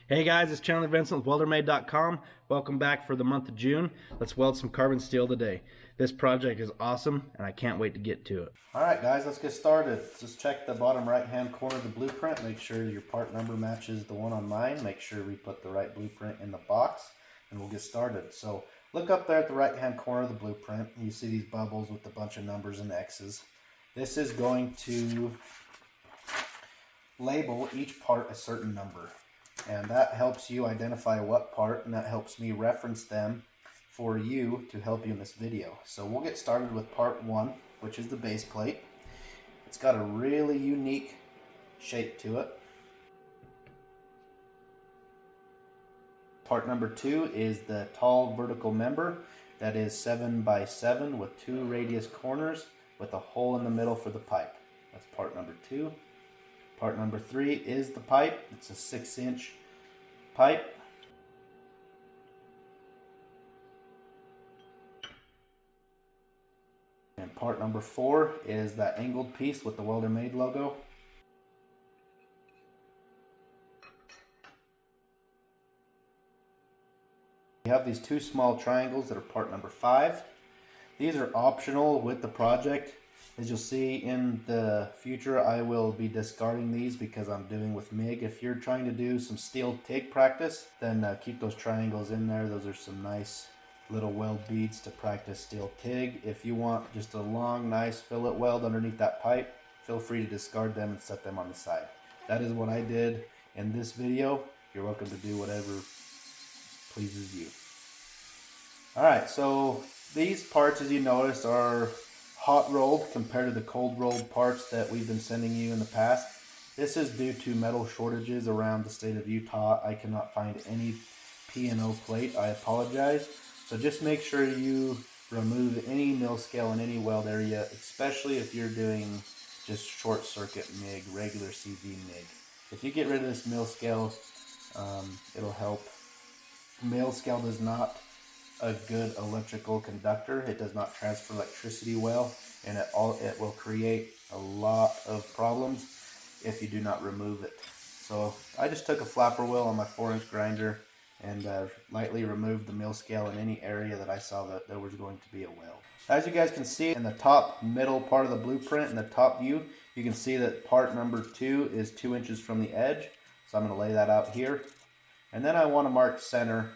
Hey guys, it's Chandler Vincent with weldermade.com. Welcome back for the month of June. Let's weld some carbon steel today. This project is awesome and I can't wait to get to it. Alright guys, let's get started. Just check the bottom right hand corner of the blueprint. Make sure your part number matches the one on mine. Make sure we put the right blueprint in the box and we'll get started. So look up there at the right hand corner of the blueprint. You see these bubbles with a bunch of numbers and X's. This is going to label each part a certain number. And that helps you identify what part, and that helps me reference them for you to help you in this video. So we'll get started with part 1, which is the base plate. It's got a really unique shape to it. Part number 2 is the tall vertical member that is 7 by 7 with 2 radius corners with a hole in the middle for the pipe. That's part number 2. Part number 3 is the pipe. It's a 6-inch pipe. And part number 4 is that angled piece with the Welder Made logo. We have these 2 small triangles that are part number 5. These are optional with the project. As you'll see in the future, I will be discarding these because I'm doing with MIG. If you're trying to do some steel TIG practice, then keep those triangles in there. Those are some nice little weld beads to practice steel TIG. If you want just a long, nice fillet weld underneath that pipe, feel free to discard them and set them on the side. That is what I did in this video. You're welcome to do whatever pleases you. Alright, so these parts, as you noticed, are hot rolled compared to the cold rolled parts that we've been sending you in the past. This is due to metal shortages around the state of Utah. I cannot find any P&O plate. I apologize. So just make sure you remove any mill scale in any weld area, especially if you're doing just short circuit MIG, regular CV MIG. If you get rid of this mill scale, it'll help. Mill scale does not a good electrical conductor. It does not transfer electricity well, and it will create a lot of problems if you do not remove it. So I just took a flapper wheel on my 4-inch grinder and lightly removed the mill scale in any area that I saw that there was going to be a weld. As you guys can see in the top middle part of the blueprint, in the top view, you can see that part number 2 is 2 inches from the edge. So I'm going to lay that out here. And then I want to mark center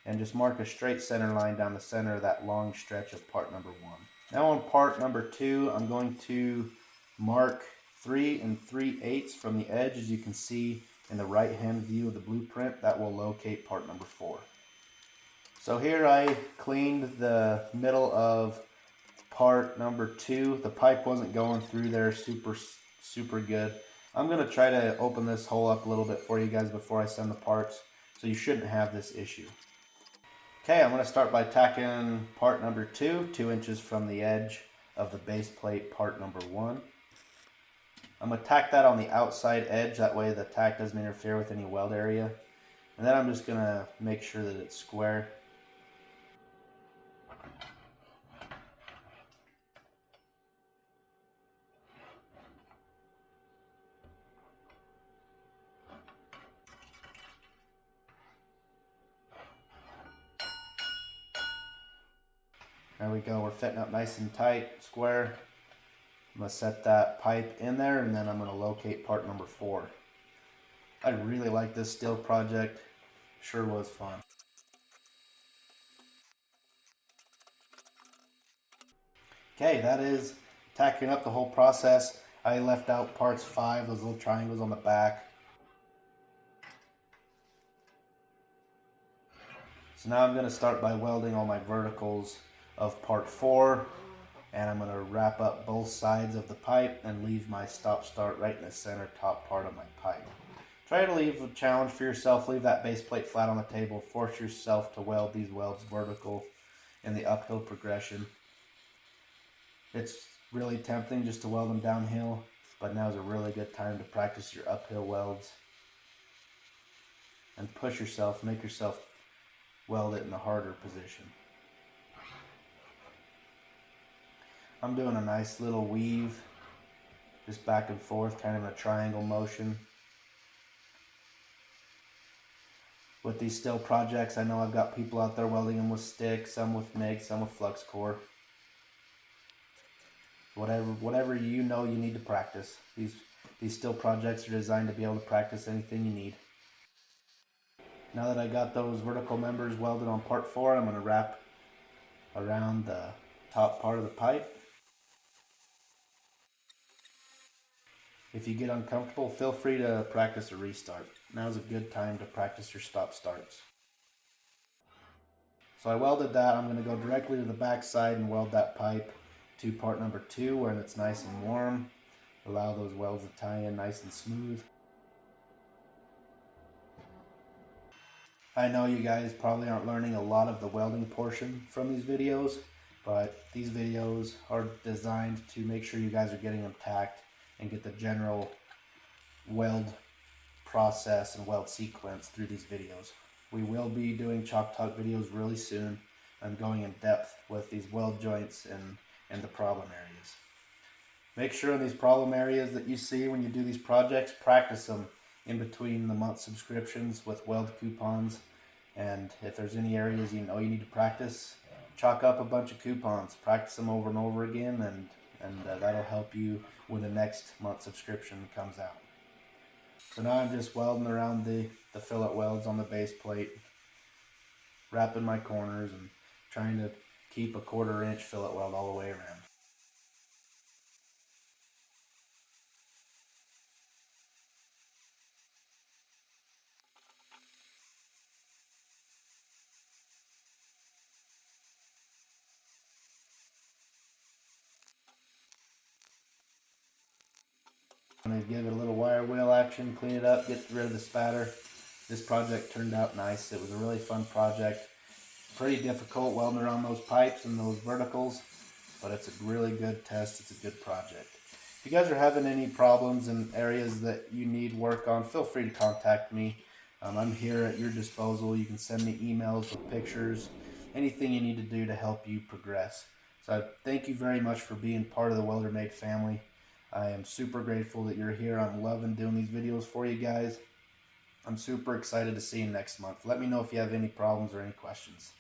and just mark a straight center line down the center of that long stretch of part number 1. Now on part number 2, I'm going to mark 3 3/8 from the edge. As you can see in the right hand view of the blueprint, that will locate part number 4. So here I cleaned the middle of part number 2. The pipe wasn't going through there super good. I'm going to try to open this hole up a little bit for you guys before I send the parts, so you shouldn't have this issue. Okay, I'm going to start by tacking part number 2, 2 inches from the edge of the base plate, part number 1. I'm going to tack that on the outside edge, that way the tack doesn't interfere with any weld area. And then I'm just going to make sure that it's square. There we go, we're fitting up nice and tight, square. I'm going to set that pipe in there and then I'm going to locate part number 4. I really like this steel project, sure was fun. Okay, that is tacking up the whole process. I left out parts 5, those little triangles on the back. So now I'm going to start by welding all my verticals of part 4, and I'm going to wrap up both sides of the pipe and leave my stop-start right in the center top part of my pipe. Try to leave a challenge for yourself. Leave that base plate flat on the table. Force yourself to weld these welds vertical in the uphill progression. It's really tempting just to weld them downhill, but now is a really good time to practice your uphill welds and push yourself, make yourself weld it in a harder position. I'm doing a nice little weave, just back and forth, kind of in a triangle motion. with these still projects. I know I've got people out there welding them with stick, some with MIG, some with flux core. Whatever you know you need to practice. These still projects are designed to be able to practice anything you need. Now that I got those vertical members welded on part 4, I'm going to wrap around the top part of the pipe. If you get uncomfortable, feel free to practice a restart. Now's a good time to practice your stop starts. So I welded that. I'm going to go directly to the back side and weld that pipe to part number 2 where it's nice and warm. Allow those welds to tie in nice and smooth. I know you guys probably aren't learning a lot of the welding portion from these videos, but these videos are designed to make sure you guys are getting them tacked and get the general weld process and weld sequence through these videos. We will be doing chalk talk videos really soon and going in depth with these weld joints and the problem areas. Make sure in these problem areas that you see when you do these projects, practice them in between the month subscriptions with weld coupons. And if there's any areas you know you need to practice, chalk up a bunch of coupons, practice them over and over again, and that'll help you when the next month subscription comes out. So now I'm just welding around the fillet welds on the base plate, wrapping my corners and trying to keep a 1/4 inch fillet weld all the way around. I'm going to give it a little wire wheel action, clean it up, get rid of the spatter. This project turned out nice. It was a really fun project. Pretty difficult welding around those pipes and those verticals, but it's a really good test. It's a good project. If you guys are having any problems in areas that you need work on, feel free to contact me. I'm here at your disposal. You can send me emails with pictures, anything you need to do to help you progress. So thank you very much for being part of the Welder Made family. I am super grateful that you're here. I'm loving doing these videos for you guys. I'm super excited to see you next month. Let me know if you have any problems or any questions.